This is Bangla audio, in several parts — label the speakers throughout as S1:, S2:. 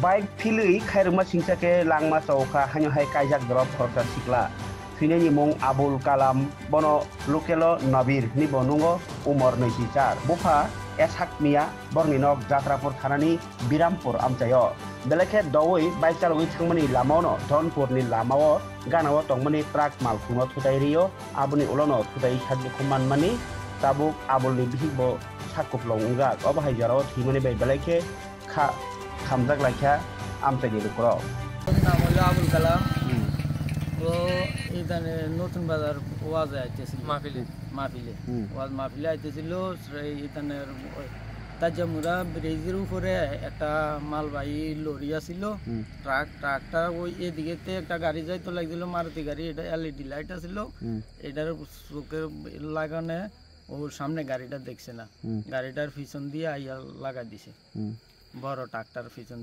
S1: Bike philui khairma singchake langma chauka hanyo hai kaijak drop khorta sikla fineni mong Abul Kalam bono lokelo Nabir ni bonungo umor 24 bufa eshak miya borni nok jatrapur thanani Birampur amchayo belekhe dawoi bike chaloi thangmani lamano Dhonpur ni lamao ganao tongmani truck malkhungo thutai riyo abuni ulono thutai khadbu khumanmani tabuk Abul ni bihigbo sakuplong ungjak obahai jarao thimani bai belekhe খামজাক লাইখা আমচাইনি লুকর
S2: নাম হলো আবুল কালাম ও এইখানে নতুন বাজার ওয়াজ আইতেছিল মাহফিলে আইতেছিল এইখানে তাজামুরা ব্রিজের উপরে একটা মালবাহী লরি আছিল ট্রাকটা ওই এদিকেতে একটা গাড়ি যাইতো লাগছিল মারুতি গাড়ি এটা এলইডি লাইট আছিল এটার চোখের লাগানে ওর সামনে গাড়িটা দেখছে না গাড়িটার পিছন দিয়ে আইয়া লাগা দিছে বড় ট্রাক্টর পিছন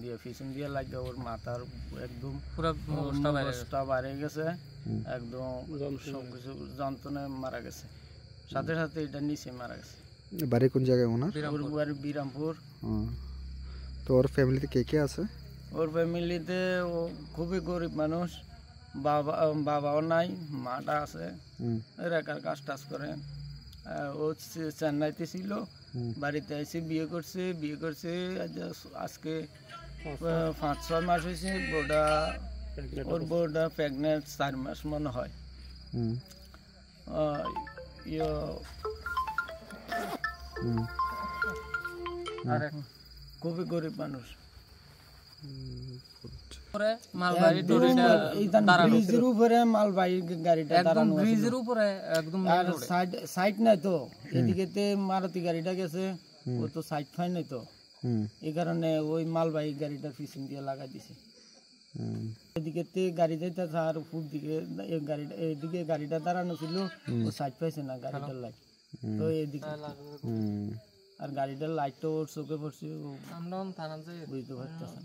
S2: দিয়ে লাগে ওর মাথার একদম পুরো অবস্থা বাইরে গেছে একদম সবকিছু যন্ত্রণায় মারা গেছে সাথে সাথে এটা নিচে মারা গেছে
S3: বাড়ি কোন জায়গায় ওনার
S2: বিরামপুর
S3: তো ওর ফ্যামিলিতে কে কে আছে
S2: ওর ফ্যামিলিতে ও খুবই গরিব মানুষ বাবাও নাই মাটা আছে এলাকার কাজ টাজ করে ও চেন্নাইতে ছিল বাড়িতে এসে বিয়ে করছে আজকে 5-6 মাস হয়েছে ওর বউটা প্রেগনেন্ট 4 মাস মনে হয় খুবই গরিব মানুষ মারুতি গাড়িটা গেছে ও তো সাইড ফাই নাই তো এই কারণে ওই মালবাহী গাড়িটা পিছন দিয়ে লাগা দিছে এদিকে গাড়ি যাইতেছে আর উপর দিকে এদিকে গাড়িটা দাঁড়ানো ছিল ও সাইড পাইছে না গাড়িটার লাইট তো এদিকে আর গাড়িটার লাইটটা ওর চোখে পড়ছে বুঝতে পারতেছে